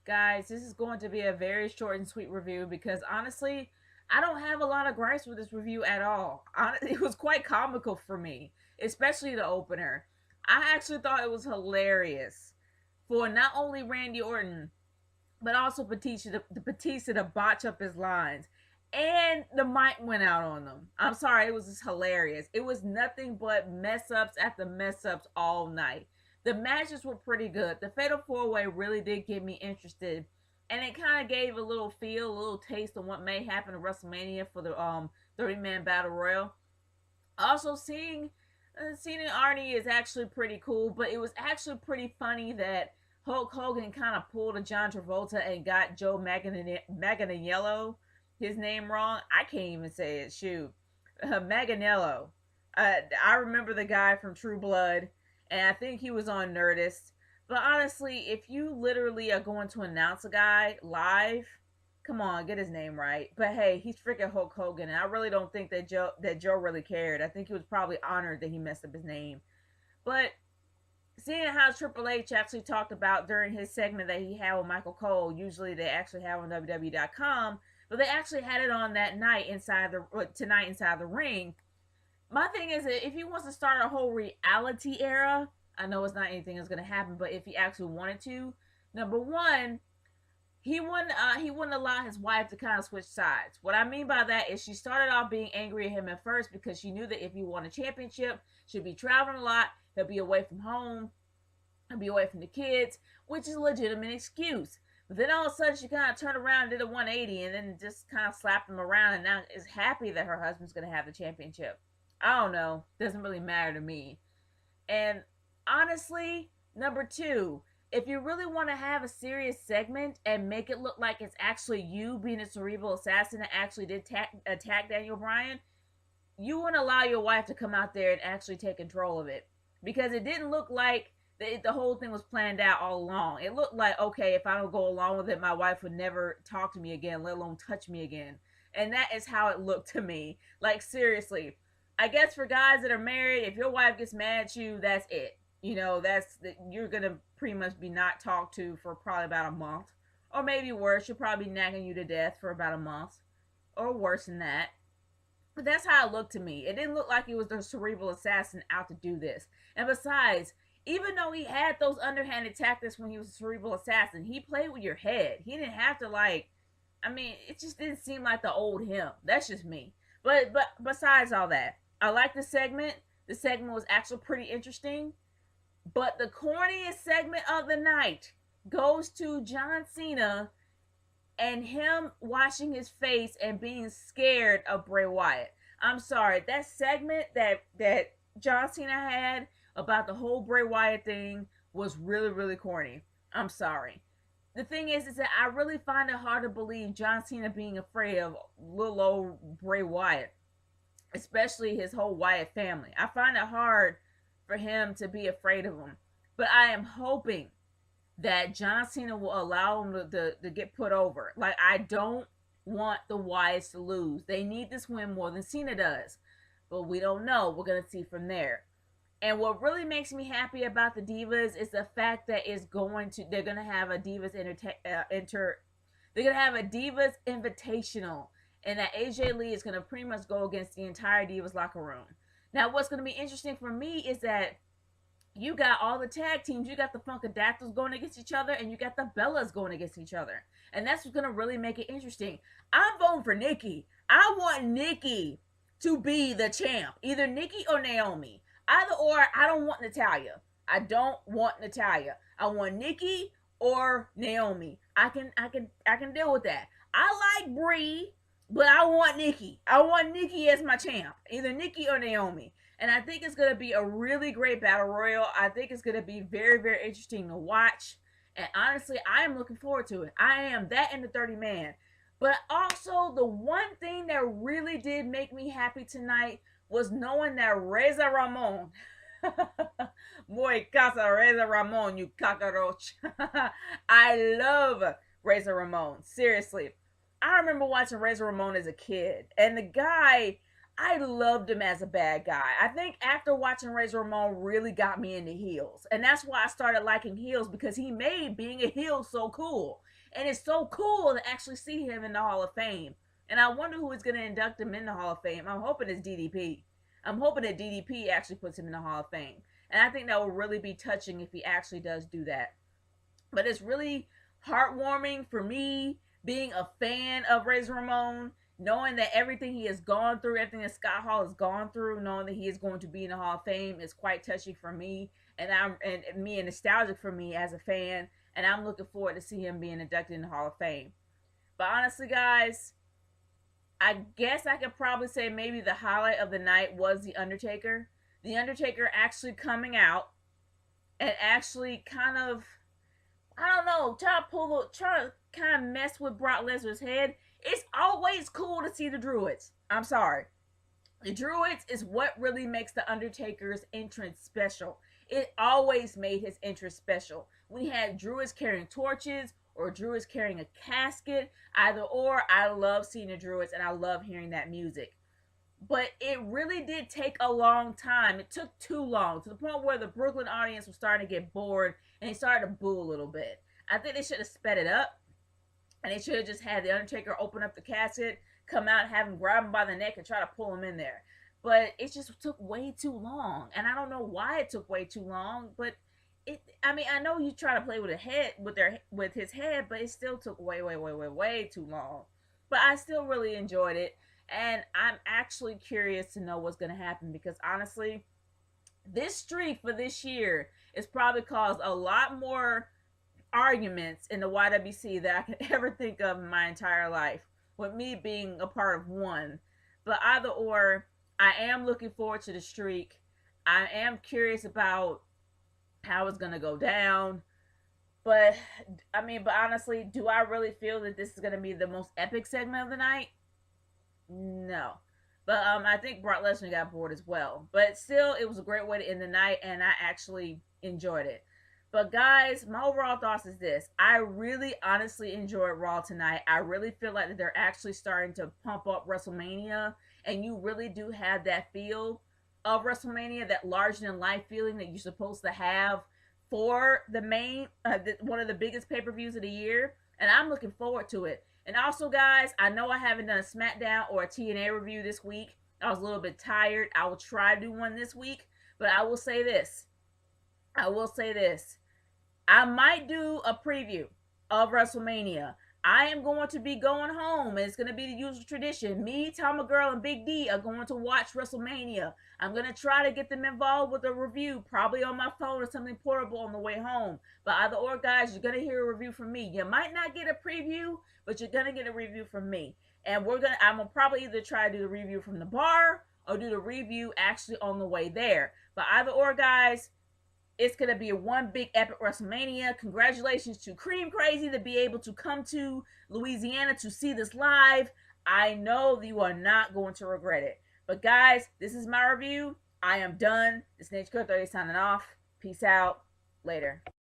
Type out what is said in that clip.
Guys, this is going to be a very short and sweet review because honestly, I don't have a lot of gripes with this review at all. It was quite comical for me, especially the opener. I actually thought it was hilarious for not only Randy Orton, but also Batista to botch up his lines. And the mic went out on them. I'm sorry, it was just hilarious. It was nothing but mess ups after mess ups all night. The matches were pretty good. The Fatal 4-Way really did get me interested. And it kind of gave a little feel, a little taste of what may happen at WrestleMania for the 30-man Battle Royal. Also, seeing Arnie is actually pretty cool, but it was actually pretty funny that Hulk Hogan kind of pulled a John Travolta and got Joe Manganiello his name wrong. I can't even say it. Shoot, Manganiello. I remember the guy from True Blood, and I think he was on Nerdist. But honestly, if you literally are going to announce a guy live, come on, get his name right. But hey, he's freaking Hulk Hogan, and I really don't think that Joe really cared. I think he was probably honored that he messed up his name. But seeing how Triple H actually talked about during his segment that he had with Michael Cole, usually they actually have on WWE.com, but they actually had it on that night tonight inside the ring. My thing is that if he wants to start a whole reality era, I know it's not anything that's going to happen, but if he actually wanted to, number one, he wouldn't allow his wife to kind of switch sides. What I mean by that is she started off being angry at him at first because she knew that if he won a championship, she'd be traveling a lot, he'll be away from home, he'll be away from the kids, which is a legitimate excuse. But then all of a sudden she kind of turned around and did a 180 and then just kind of slapped him around and now is happy that her husband's going to have the championship. I don't know. Doesn't really matter to me. And honestly, number two, if you really want to have a serious segment and make it look like it's actually you being a cerebral assassin that actually did attack Daniel Bryan, you wouldn't allow your wife to come out there and actually take control of it. Because it didn't look like the whole thing was planned out all along. It looked like, okay, if I don't go along with it, my wife would never talk to me again, let alone touch me again. And that is how it looked to me. Like, seriously. I guess for guys that are married, if your wife gets mad at you, that's it. You're gonna pretty much be not talked to for probably about a month, or maybe worse. She'll probably be nagging you to death for about a month, or worse than that. But that's how it looked to me. It didn't look like he was the cerebral assassin out to do this. And besides, even though he had those underhanded tactics when he was a cerebral assassin, he played with your head. He didn't have to I mean, it just didn't seem like the old him. That's just me. But besides all that, I like the segment. The segment was actually pretty interesting. But the corniest segment of the night goes to John Cena and him washing his face and being scared of Bray Wyatt. I'm sorry, that segment that John Cena had about the whole Bray Wyatt thing was really really corny. I'm sorry. The thing is that I really find it hard to believe John Cena being afraid of little old Bray Wyatt, especially his whole Wyatt family. I find it hard for him to be afraid of him. But I am hoping that John Cena will allow him to get put over. Like, I don't want the Wyatts to lose. They need this win more than Cena does. But we don't know. We're going to see from there. And what really makes me happy about the Divas is the fact that they're going to have a Divas they're going to have a Divas Invitational, and that AJ Lee is going to pretty much go against the entire Divas locker room. Now, what's going to be interesting for me is that you got all the tag teams. You got the Funkadactyls going against each other, and you got the Bellas going against each other. And that's what's going to really make it interesting. I'm voting for Nikki. I want Nikki to be the champ. Either Nikki or Naomi. Either or, I don't want Natalya. I don't want Natalya. I want Nikki or Naomi. I can deal with that. I like Brie, but I want Nikki. I want Nikki as my champ. Either Nikki or Naomi. And I think it's going to be a really great battle royal. I think it's going to be very, very interesting to watch. And honestly, I am looking forward to it. I am that in the 30 man. But also, the one thing that really did make me happy tonight was knowing that Reza Ramon, Muy casa Reza Ramon, you cockroach. I love Reza Ramon. Seriously. I remember watching Razor Ramon as a kid, and the guy, I loved him as a bad guy. I think after watching Razor Ramon really got me into heels, and that's why I started liking heels, because he made being a heel so cool. And it's so cool to actually see him in the Hall of Fame. And I wonder who is going to induct him in the Hall of Fame. I'm hoping it's DDP. I'm hoping that DDP actually puts him in the Hall of Fame. And I think that will really be touching if he actually does do that. But it's really heartwarming for me being a fan of Razor Ramon, knowing that everything he has gone through, everything that Scott Hall has gone through, knowing that he is going to be in the Hall of Fame is quite touching for me, and nostalgic for me as a fan, and I'm looking forward to see him being inducted in the Hall of Fame. But honestly, guys, I guess I could probably say maybe the highlight of the night was The Undertaker. The Undertaker actually coming out and actually kind of, I don't know, try to kind of mess with Brock Lesnar's head. It's always cool to see the Druids. I'm sorry. The Druids is what really makes the Undertaker's entrance special. It always made his entrance special. We had Druids carrying torches or Druids carrying a casket, either or. I love seeing the Druids and I love hearing that music. But it really did take a long time. It took too long, to the point where the Brooklyn audience was starting to get bored and they started to boo a little bit. I think they should have sped it up, and they should have just had the Undertaker open up the casket, come out, have him grab him by the neck, and try to pull him in there. But it just took way too long, and I don't know why it took way too long. But I know you try to play with with his head, but it still took way too long. But I still really enjoyed it, and I'm actually curious to know what's gonna happen because honestly, this streak for this year has probably caused a lot more arguments in the YWC that I can ever think of in my entire life, with me being a part of one. But either or, I am looking forward to the streak. I am curious about how it's gonna go down. But but honestly, do I really feel that this is gonna be the most epic segment of the night? No. But I think Brock Lesnar got bored as well. But still, it was a great way to end the night, and I actually enjoyed it. But guys, my overall thoughts is this: I really, honestly enjoyed Raw tonight. I really feel like that they're actually starting to pump up WrestleMania, and you really do have that feel of WrestleMania, that larger than life feeling that you're supposed to have for the main, one of the biggest pay per views of the year. And I'm looking forward to it. And also, guys, I know I haven't done a SmackDown or a TNA review this week. I was a little bit tired. I will try to do one this week, but I will say this. I might do a preview of WrestleMania. I am going to be going home, and it's going to be the usual tradition. Me, Tama Girl, and Big D are going to watch WrestleMania. I'm going to try to get them involved with a review, probably on my phone or something portable on the way home. But either or, guys, you're going to hear a review from me. You might not get a preview, but you're going to get a review from me. And I'm going to probably either try to do the review from the bar or do the review actually on the way there. But either or, guys, it's going to be a one big epic WrestleMania. Congratulations to Cream Crazy to be able to come to Louisiana to see this live. I know you are not going to regret it. But guys, this is my review. I am done. This is Nature Code 30 signing off. Peace out. Later.